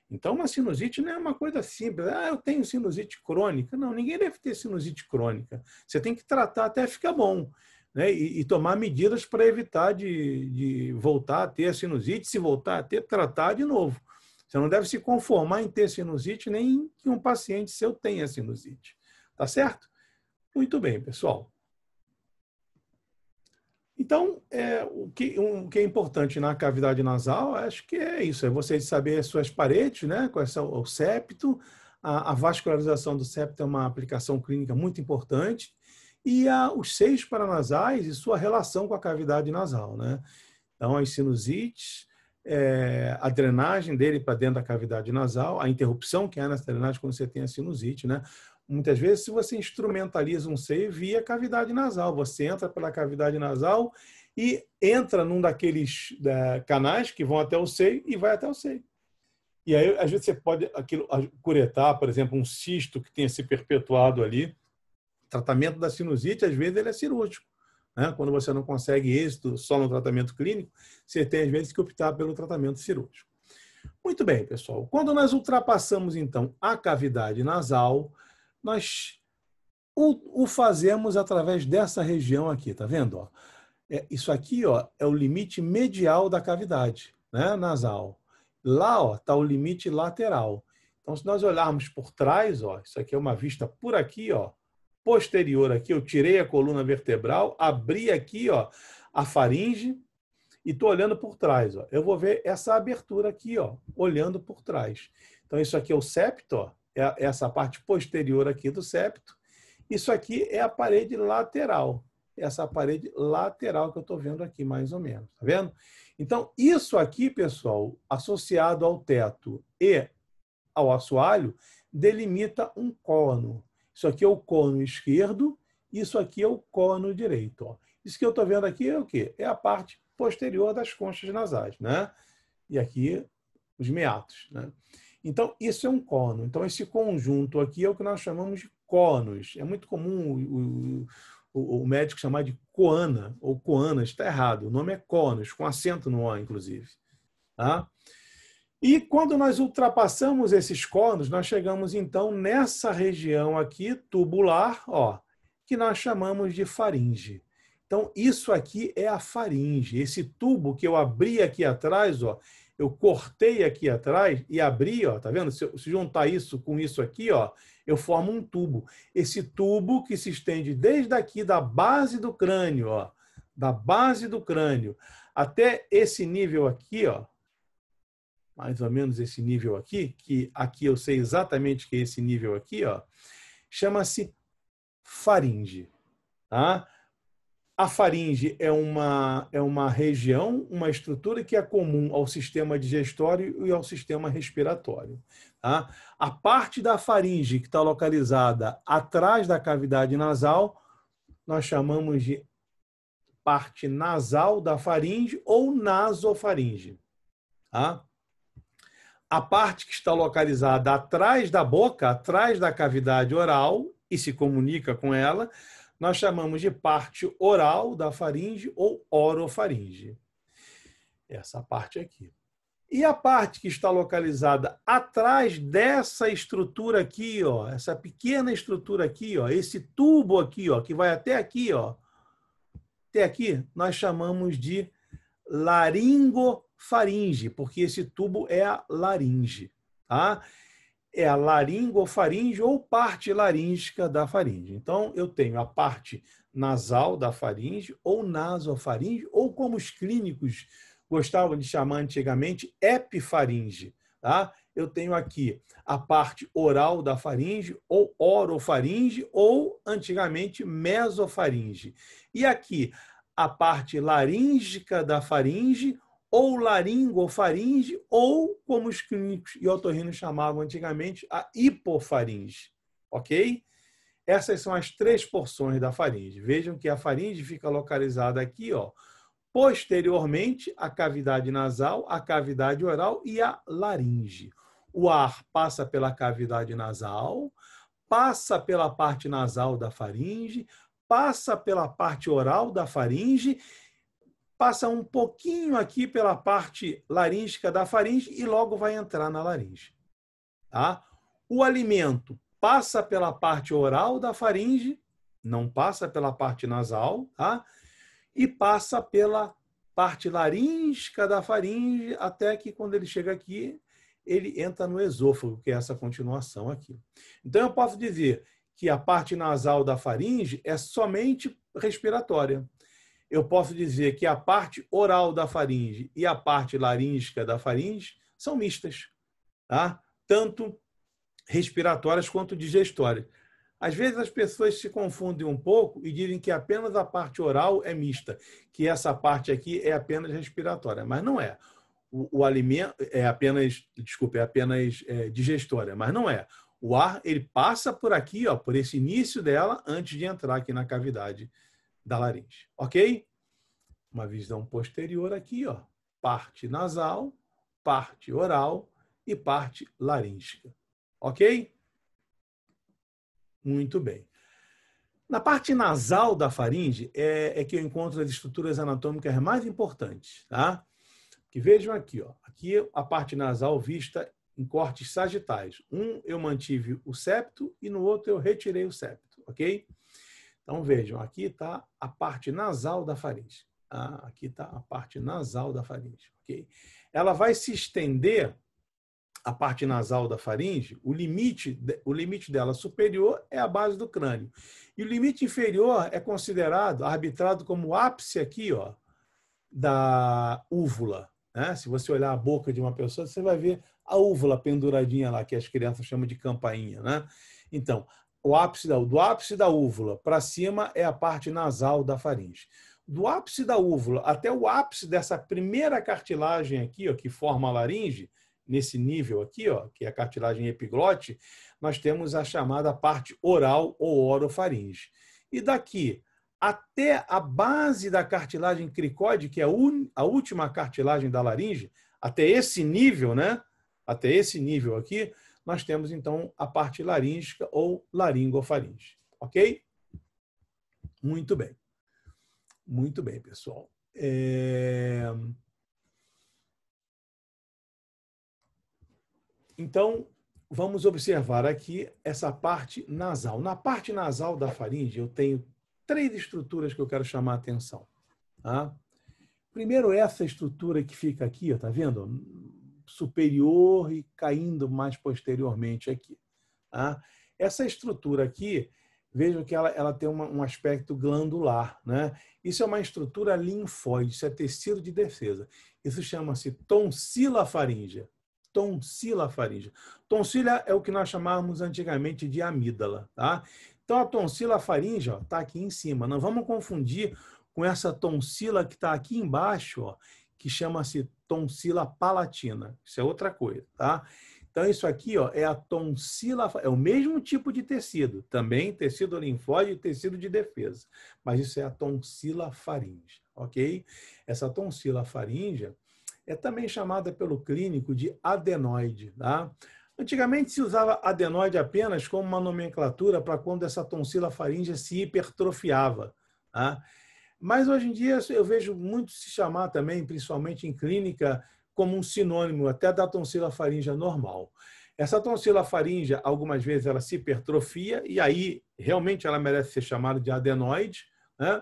Então, uma sinusite não é uma coisa simples. Ah, eu tenho sinusite crônica. Não, ninguém deve ter sinusite crônica. Você tem que tratar até ficar bom, né? E tomar medidas para evitar de voltar a ter a sinusite. Se voltar a ter, tratar de novo. Você não deve se conformar em ter sinusite, nem que um paciente seu tenha sinusite. Tá certo? Muito bem, pessoal. Então, o que é importante na cavidade nasal, acho que é isso, é você saber as suas paredes, né, qual é o septo, a vascularização do septo é uma aplicação clínica muito importante, e os seios paranasais e sua relação com a cavidade nasal, né? Então, as sinusites, a drenagem dele para dentro da cavidade nasal, a interrupção que há nessa drenagem quando você tem a sinusite, né? Muitas vezes, se você instrumentaliza um seio via cavidade nasal, você entra pela cavidade nasal e entra num daqueles canais que vão até o seio e vai até o seio. E aí, às vezes, você pode curetar, por exemplo, um cisto que tenha se perpetuado ali. O tratamento da sinusite, às vezes, ele é cirúrgico, né? Quando você não consegue êxito só no tratamento clínico, você tem, às vezes, que optar pelo tratamento cirúrgico. Muito bem, pessoal. Quando nós ultrapassamos, então, a cavidade nasal, nós o fazemos através dessa região aqui, tá vendo? Ó? Isso aqui, ó, é o limite medial da cavidade, né, nasal. Lá, ó, tá o limite lateral. Então, se nós olharmos por trás, ó, isso aqui é uma vista por aqui, ó, posterior aqui, eu tirei a coluna vertebral, abri aqui, ó, a faringe e tô olhando por trás, ó. Eu vou ver essa abertura aqui, ó, olhando por trás. Então, isso aqui é o septo, ó, é essa parte posterior aqui do septo. Isso aqui é a parede lateral. Essa parede lateral que eu estou vendo aqui, mais ou menos. Tá vendo? Então, isso aqui, pessoal, associado ao teto e ao assoalho, delimita um côno. Isso aqui é o côno esquerdo, isso aqui é o côno direito. Ó. Isso que eu estou vendo aqui é o quê? É a parte posterior das conchas nasais, né? E aqui, os meatos, né? Então, isso é um côno. Então, esse conjunto aqui é o que nós chamamos de cônos. É muito comum o médico chamar de coana ou coanas. Está errado. O nome é cônos, com acento no O, inclusive. Tá? E quando nós ultrapassamos esses cônos, nós chegamos, então, nessa região aqui, tubular, ó, que nós chamamos de faringe. Então, isso aqui é a faringe. Esse tubo que eu abri aqui atrás, ó, eu cortei aqui atrás e abri, ó, tá vendo? Se juntar isso com isso aqui, ó, eu formo um tubo. Esse tubo que se estende desde aqui da base do crânio, ó, da base do crânio até esse nível aqui, ó, mais ou menos esse nível aqui, que aqui eu sei exatamente que é esse nível aqui, ó, chama-se faringe, tá? A faringe é uma região, uma estrutura que é comum ao sistema digestório e ao sistema respiratório. Tá? A parte da faringe que está localizada atrás da cavidade nasal, nós chamamos de parte nasal da faringe ou nasofaringe. Tá? A parte que está localizada atrás da boca, atrás da cavidade oral e se comunica com ela, nós chamamos de parte oral da faringe ou orofaringe. Essa parte aqui. E a parte que está localizada atrás dessa estrutura aqui, ó, essa pequena estrutura aqui, ó, esse tubo aqui, ó, que vai até aqui, ó, até aqui, nós chamamos de laringofaringe, porque esse tubo é a laringe. tá? É a laringofaringe ou parte laríngica da faringe. Então, eu tenho a parte nasal da faringe ou nasofaringe, ou como os clínicos gostavam de chamar antigamente, epifaringe, tá? Eu tenho aqui a parte oral da faringe, ou orofaringe, ou antigamente mesofaringe. E aqui a parte laríngica da faringe, ou laringofaringe, ou, como os clínicos e otorrinos chamavam antigamente, a hipofaringe. Ok? Essas são as 3 porções da faringe. Vejam que a faringe fica localizada aqui, ó, posteriormente à cavidade nasal, à cavidade oral e à laringe. O ar passa pela cavidade nasal, passa pela parte nasal da faringe, passa pela parte oral da faringe, passa um pouquinho aqui pela parte laríngica da faringe e logo vai entrar na laringe. Tá? O alimento passa pela parte oral da faringe, não passa pela parte nasal, tá? E passa pela parte laríngica da faringe, até que quando ele chega aqui, ele entra no esôfago, que é essa continuação aqui. Então, eu posso dizer que a parte nasal da faringe é somente respiratória. Eu posso dizer que a parte oral da faringe e a parte laríngica da faringe são mistas, tá? Tanto respiratórias quanto digestórias. Às vezes as pessoas se confundem um pouco e dizem que apenas a parte oral é mista, que essa parte aqui é apenas respiratória, mas não é. O alimento é apenas, desculpe, é apenas digestória, mas não é. O ar, ele passa por aqui, ó, por esse início dela, antes de entrar aqui na cavidade da laringe, ok? Uma visão posterior aqui, ó, parte nasal, parte oral e parte laríngica, ok? Muito bem. Na parte nasal da faringe é que eu encontro as estruturas anatômicas mais importantes, tá? Que vejam aqui, ó. Aqui a parte nasal vista em cortes sagitais. Um eu mantive o septo e no outro eu retirei o septo, ok? Então vejam, aqui está a parte nasal da faringe. Aqui está a parte nasal da faringe, ok? Ela vai se estender, a parte nasal da faringe, o limite dela superior é a base do crânio. E o limite inferior é considerado, arbitrado como o ápice aqui, ó, da úvula. Né? Se você olhar a boca de uma pessoa, você vai ver a úvula penduradinha lá, que as crianças chamam de campainha. Né? Então, do ápice da úvula para cima é a parte nasal da faringe. Do ápice da úvula até o ápice dessa primeira cartilagem aqui, ó, que forma a laringe, nesse nível aqui, ó, que é a cartilagem epiglote, nós temos a chamada parte oral ou orofaringe. E daqui até a base da cartilagem cricóide, que é a última cartilagem da laringe, até esse nível, né? Até esse nível aqui, nós temos, então, a parte laríngica ou laringofaringe. Ok? Muito bem. Muito bem, pessoal. Então, vamos observar aqui essa parte nasal. Na parte nasal da faringe, eu tenho 3 estruturas que eu quero chamar a atenção. Tá? Primeiro, essa estrutura que fica aqui, ó, tá vendo? Superior e caindo mais posteriormente aqui. Tá? Essa estrutura aqui, vejam que ela tem um aspecto glandular. Né? Isso é uma estrutura linfóide, isso é tecido de defesa. Isso chama-se tonsila faríngea. Tonsila faríngea. Tonsila é o que nós chamávamos antigamente de amígdala. Tá? Então, a tonsila faríngea está aqui em cima. Não vamos confundir com essa tonsila que está aqui embaixo, ó, que chama-se tonsila palatina. Isso é outra coisa. Tá? Então, isso aqui, ó, é a tonsila, é o mesmo tipo de tecido, também tecido linfóide e tecido de defesa, mas isso é a tonsila faríngea, ok? Essa tonsila faríngea é também chamada pelo clínico de adenoide, tá? Antigamente se usava adenoide apenas como uma nomenclatura para quando essa tonsila faríngea se hipertrofiava, tá? Mas hoje em dia eu vejo muito se chamar também, principalmente em clínica, como um sinônimo até da tonsila faríngea normal. Essa tonsila faríngea, algumas vezes, ela se hipertrofia e aí realmente ela merece ser chamada de adenoide, né?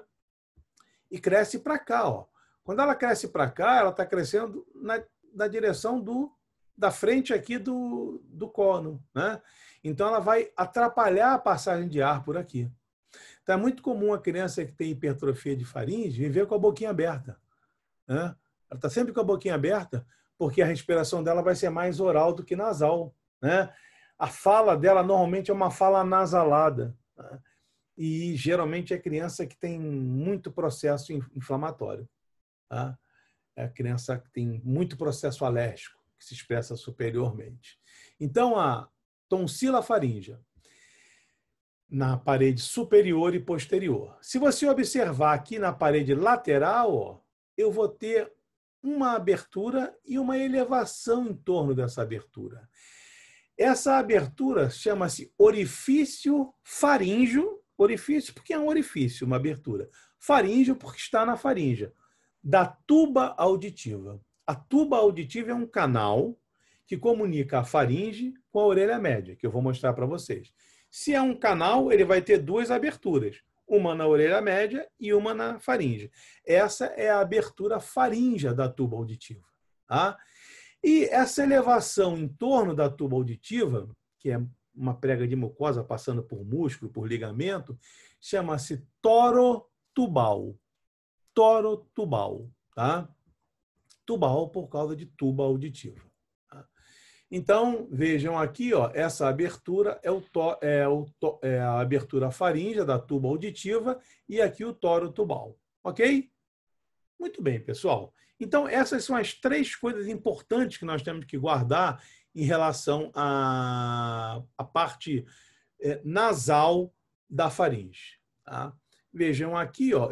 E cresce para cá, ó. Quando ela cresce para cá, ela está crescendo na direção do da frente aqui do colo, né? Então, ela vai atrapalhar a passagem de ar por aqui. Então, é muito comum a criança que tem hipertrofia de faringe viver com a boquinha aberta, né? Ela está sempre com a boquinha aberta porque a respiração dela vai ser mais oral do que nasal, né? A fala dela normalmente é uma fala nasalada, né? E geralmente é criança que tem muito processo inflamatório, tá? É a criança que tem muito processo alérgico, que se expressa superiormente. Então, a tonsila faríngea na parede superior e posterior. Se você observar aqui na parede lateral, ó, eu vou ter uma abertura e uma elevação em torno dessa abertura. Essa abertura chama-se orifício faríngeo, orifício porque é um orifício, uma abertura. Faríngeo porque está na faringe, da tuba auditiva. A tuba auditiva é um canal que comunica a faringe com a orelha média, que eu vou mostrar para vocês. Se é um canal, ele vai ter duas aberturas, uma na orelha média e uma na faringe. Essa é a abertura faríngea da tuba auditiva, tá? E essa elevação em torno da tuba auditiva, que é uma prega de mucosa passando por músculo, por ligamento, chama-se torotubal. Torotubal, tá? Tubal por causa de tuba auditiva. Tá? Então, vejam aqui, ó, essa abertura é a abertura faríngea da tuba auditiva e aqui o torotubal. Ok? Muito bem, pessoal. Então, essas são as três coisas importantes que nós temos que guardar em relação à parte nasal da faringe. Tá? Vejam aqui, ó,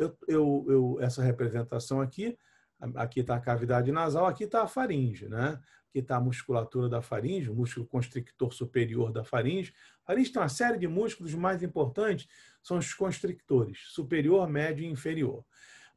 essa representação aqui está a cavidade nasal, aqui está a faringe, né? Aqui está a musculatura da faringe, o músculo constrictor superior da faringe. A faringe tem uma série de músculos, mais importantes são os constrictores, superior, médio e inferior.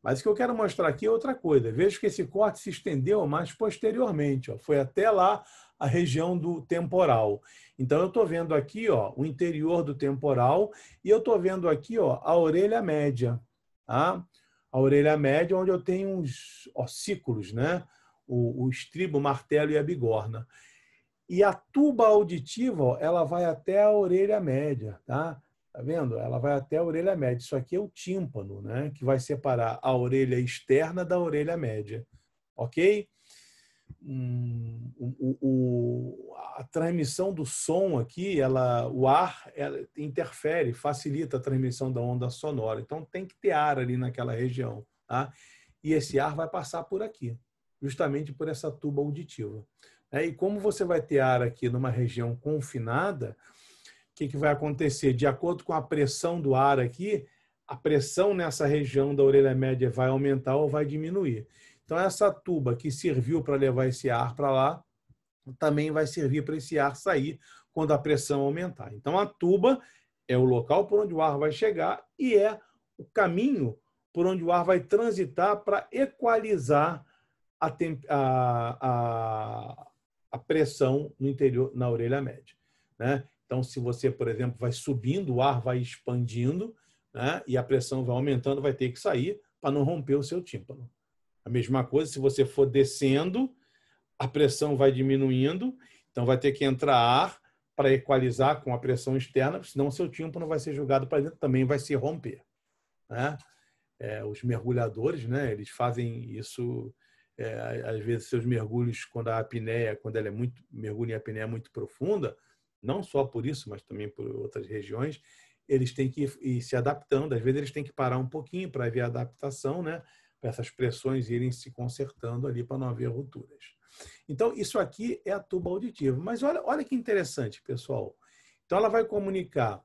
Mas o que eu quero mostrar aqui é outra coisa. Veja que esse corte se estendeu mais posteriormente, ó, foi até lá a região do temporal. Então, eu estou vendo aqui, ó, o interior do temporal e eu estou vendo aqui, ó, a orelha média. Tá? A orelha média, onde eu tenho uns ossículos, né? O estribo, o martelo e a bigorna. E a tuba auditiva, ó, ela vai até a orelha média, tá? Tá vendo? Ela vai até a orelha média. Isso aqui é o tímpano, né? Que vai separar a orelha externa da orelha média. Ok? A transmissão do som aqui, o ar ela interfere, facilita a transmissão da onda sonora. Então, tem que ter ar ali naquela região. Tá? E esse ar vai passar por aqui, justamente por essa tuba auditiva. E como você vai ter ar aqui numa região confinada, o que vai acontecer? De acordo com a pressão do ar aqui, a pressão nessa região da orelha média vai aumentar ou vai diminuir. Então, essa tuba que serviu para levar esse ar para lá, também vai servir para esse ar sair quando a pressão aumentar. Então, a tuba é o local por onde o ar vai chegar e é o caminho por onde o ar vai transitar para equalizar a pressão no interior, na orelha média. Né? Então, se você, por exemplo, vai subindo, o ar vai expandindo, né? E a pressão vai aumentando, vai ter que sair para não romper o seu tímpano. A mesma coisa, se você for descendo, a pressão vai diminuindo, então vai ter que entrar ar para equalizar com a pressão externa, senão o seu tímpano vai ser jogado para dentro, também vai se romper. Né? Os mergulhadores, né? Eles fazem isso, às vezes, seus mergulhos, quando a apneia, quando ela mergulha em apneia muito profunda, não só por isso, mas também por outras regiões, eles têm que ir se adaptando. Às vezes, eles têm que parar um pouquinho para ver a adaptação, né? Para essas pressões irem se consertando ali para não haver rupturas. Então, isso aqui é a tuba auditiva. Mas olha que interessante, pessoal. Então, ela vai comunicar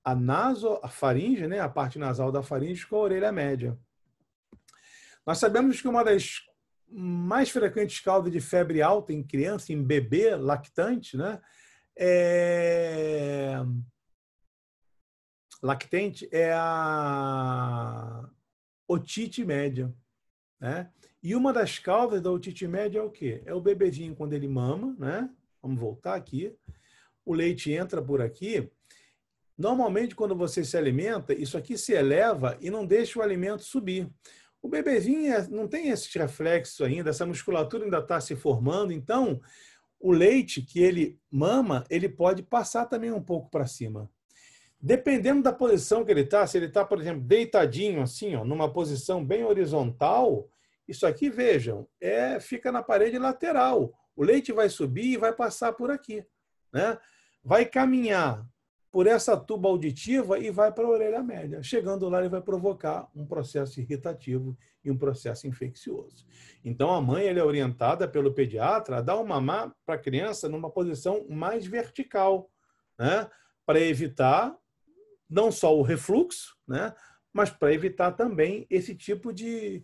a faringe, né? A parte nasal da faringe com a orelha média. Nós sabemos que uma das mais frequentes causas de febre alta em criança, em bebê lactante, né? Lactente é a otite média. Né? E uma das causas da otite média é o quê? É o bebezinho quando ele mama, né? Vamos voltar aqui. O leite entra por aqui. Normalmente, quando você se alimenta, isso aqui se eleva e não deixa o alimento subir. O bebezinho não tem esses reflexos ainda, essa musculatura ainda está se formando, então o leite que ele mama, ele pode passar também um pouco para cima. Dependendo da posição que ele está, se ele está, por exemplo, deitadinho assim, ó, numa posição bem horizontal, isso aqui, vejam, fica na parede lateral. O leite vai subir e vai passar por aqui, né? Vai caminhar por essa tuba auditiva e vai para a orelha média. Chegando lá, ele vai provocar um processo irritativo e um processo infeccioso. Então, a mãe ela é orientada pelo pediatra a dar o mamar para a criança numa posição mais vertical, né? Para evitar não só o refluxo, né? Mas para evitar também esse tipo de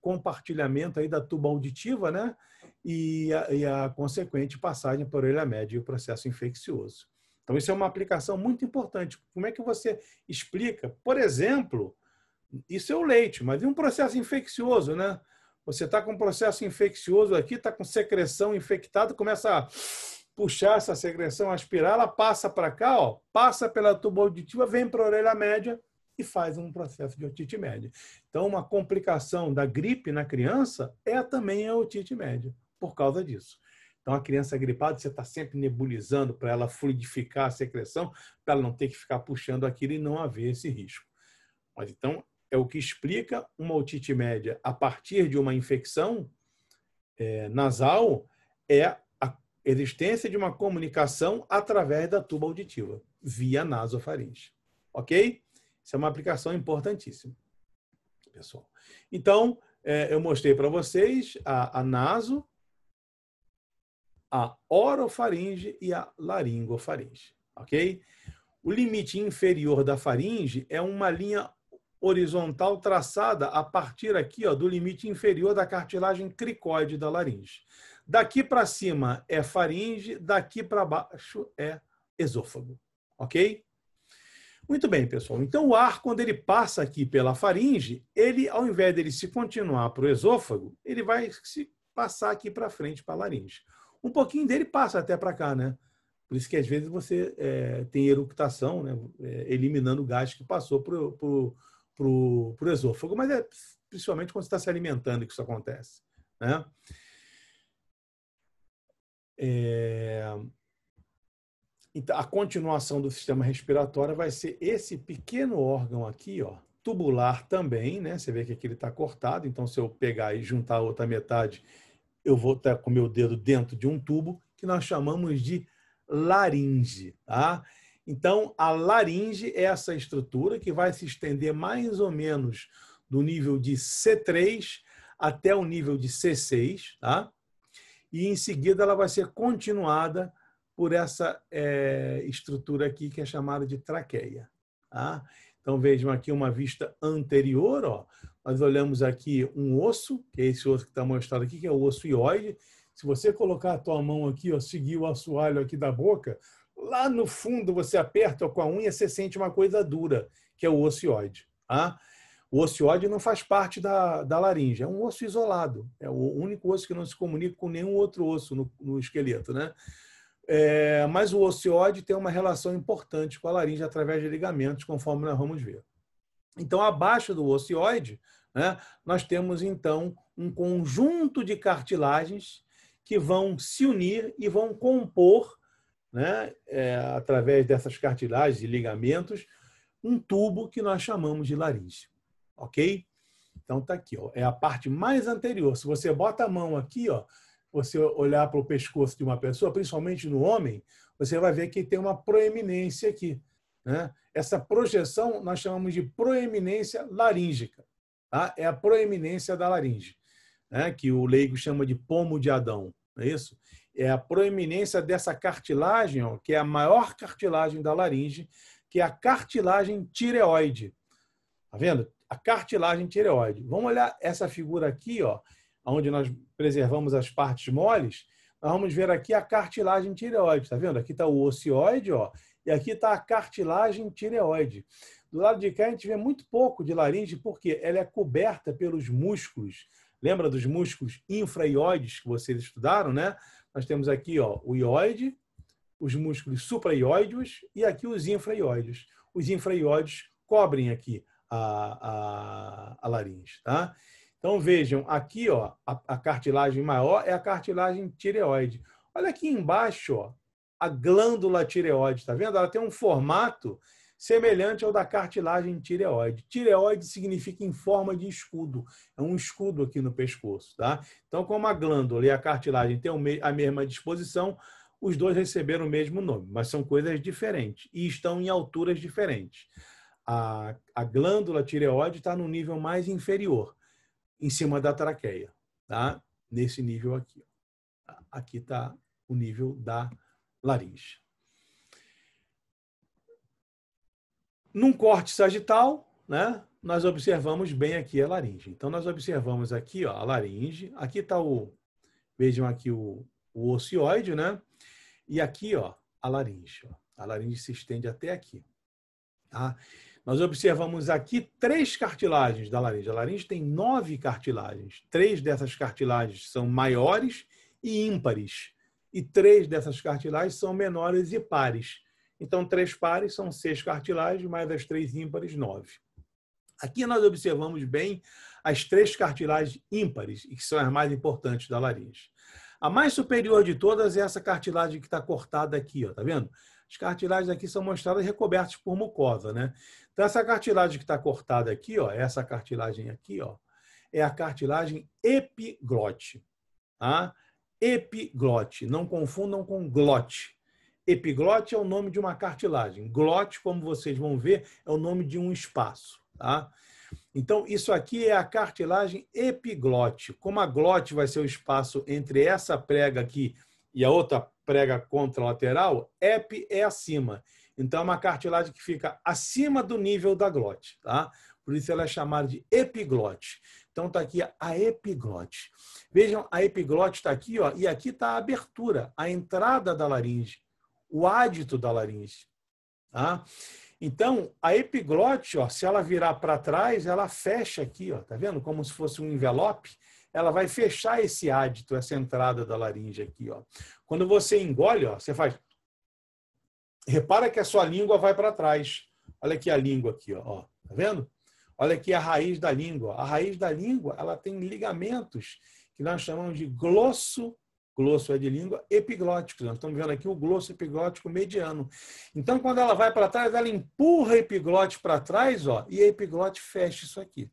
compartilhamento aí da tuba auditiva, né? E a consequente passagem por orelha média e o processo infeccioso. Então, isso é uma aplicação muito importante. Como é que você explica? Por exemplo, isso é o leite, mas e um processo infeccioso, né? Você está com um processo infeccioso aqui, está com secreção infectada, começa a puxar essa secreção, aspirar, ela passa para cá, ó, passa pela tuba auditiva, vem para a orelha média e faz um processo de otite média. Então, uma complicação da gripe na criança também a otite média, por causa disso. Então, a criança gripada, você está sempre nebulizando para ela fluidificar a secreção, para ela não ter que ficar puxando aquilo e não haver esse risco. Mas, então, é o que explica uma otite média a partir de uma infecção nasal, a existência de uma comunicação através da tuba auditiva, via nasofaringe. Ok? Isso é uma aplicação importantíssima, pessoal. Então, eu mostrei para vocês a naso, a orofaringe e a laringofaringe. Ok? O limite inferior da faringe é uma linha horizontal traçada a partir aqui, ó, do limite inferior da cartilagem cricoide da laringe. Daqui para cima é faringe, daqui para baixo é esôfago. Ok? Muito bem, pessoal. Então, o ar, quando ele passa aqui pela faringe, ele, ao invés dele se continuar para o esôfago, ele vai se passar aqui para frente, para a laringe. Um pouquinho dele passa até para cá, né? Por isso que, às vezes, você tem eructação, né? Eliminando o gás que passou para o esôfago. Mas é principalmente quando você está se alimentando que isso acontece, né? Então, a continuação do sistema respiratório vai ser esse pequeno órgão aqui, ó, tubular também, né? Você vê que aqui ele está cortado, então se eu pegar e juntar a outra metade, eu vou estar com o meu dedo dentro de um tubo que nós chamamos de laringe, tá? Então, a laringe é essa estrutura que vai se estender mais ou menos do nível de C3 até o nível de C6, tá? E em seguida ela vai ser continuada por essa estrutura aqui que é chamada de traqueia. Tá? Então vejam aqui uma vista anterior, ó. Nós olhamos aqui um osso, que é esse osso que está mostrado aqui, que é o osso hioide. Se você colocar a tua mão aqui, ó, seguir o assoalho aqui da boca, lá no fundo você aperta ó, com a unha, você sente uma coisa dura, que é o osso hioide. Tá? O osso hioide não faz parte da laringe, é um osso isolado. É o único osso que não se comunica com nenhum outro osso no esqueleto, né? Mas o ocioide tem uma relação importante com a laringe através de ligamentos, conforme nós vamos ver. Então, abaixo do ocioide, né, nós temos, então, um conjunto de cartilagens que vão se unir e vão compor, né, através dessas cartilagens e ligamentos, um tubo que nós chamamos de laringe. Ok? Então, está aqui. Ó, é a parte mais anterior. Se você bota a mão aqui, ó, você olhar para o pescoço de uma pessoa, principalmente no homem, você vai ver que tem uma proeminência aqui. Né? Essa projeção nós chamamos de proeminência laríngica. Tá? É a proeminência da laringe, né? Que o leigo chama de pomo de Adão. Não é isso? É a proeminência dessa cartilagem, ó, que é a maior cartilagem da laringe, que é a cartilagem tireoide. Tá vendo? A cartilagem tireoide. Vamos olhar essa figura aqui, ó, onde nós preservamos as partes moles, nós vamos ver aqui a cartilagem tireoide. Está vendo? Aqui está o ocioide, ó, e aqui está a cartilagem tireoide. Do lado de cá, a gente vê muito pouco de laringe, porque ela é coberta pelos músculos. Lembra dos músculos infra-ióides que vocês estudaram, né? Nós temos aqui ó, o ióide, os músculos supra-ióideos e aqui os infra-ióideos. Os infra-ióideos cobrem aqui a laringe. Tá? Então, vejam, aqui ó, a cartilagem maior é a cartilagem tireoide. Olha aqui embaixo, ó, a glândula tireoide, está vendo? Ela tem um formato semelhante ao da cartilagem tireoide. Tireoide significa em forma de escudo. É um escudo aqui no pescoço, tá? Então, como a glândula e a cartilagem têm a mesma disposição, os dois receberam o mesmo nome, mas são coisas diferentes e estão em alturas diferentes. A glândula tireoide está no nível mais inferior, em cima da traqueia, tá? Nesse nível aqui. Aqui está o nível da laringe. Num corte sagital, né, nós observamos bem aqui a laringe. Então, nós observamos aqui ó, a laringe. Aqui está vejam aqui o ocioide, né? E aqui ó, a laringe. Ó. A laringe se estende até aqui. Tá? Nós observamos aqui 3 cartilagens da laringe. A laringe tem 9 cartilagens. 3 dessas cartilagens são maiores e ímpares. E 3 dessas cartilagens são menores e pares. Então, 3 pares são 6 cartilagens, mais as 3 ímpares, 9. Aqui nós observamos bem as 3 cartilagens ímpares, e que são as mais importantes da laringe. A mais superior de todas é essa cartilagem que está cortada aqui, ó, tá vendo? As cartilagens aqui são mostradas recobertas por mucosa, né? Então, essa cartilagem que está cortada aqui, ó, essa cartilagem aqui, ó, é a cartilagem epiglote. Tá? Epiglote, não confundam com glote. Epiglote é o nome de uma cartilagem. Glote, como vocês vão ver, é o nome de um espaço. Tá? Então, isso aqui é a cartilagem epiglote. Como a glote vai ser o espaço entre essa prega aqui e a outra prega contralateral, epi é acima. Então, é uma cartilagem que fica acima do nível da glote. Tá? Por isso, ela é chamada de epiglote. Então, está aqui a epiglote. Vejam, a epiglote está aqui, ó, e aqui está a abertura, a entrada da laringe, o ádito da laringe. Tá? Então, a epiglote, ó, se ela virar para trás, ela fecha aqui, ó, tá vendo? Como se fosse um envelope, ela vai fechar esse ádito, essa entrada da laringe aqui, ó. Quando você engole, ó, você faz... Repara que a sua língua vai para trás. Olha aqui a língua aqui, ó, tá vendo? Olha aqui a raiz da língua. A raiz da língua, ela tem ligamentos que nós chamamos de glosso é de língua, epiglóticos. Nós estamos vendo aqui o glosso epiglótico mediano. Então, quando ela vai para trás, ela empurra a epiglote para trás, ó, e a epiglote fecha isso aqui.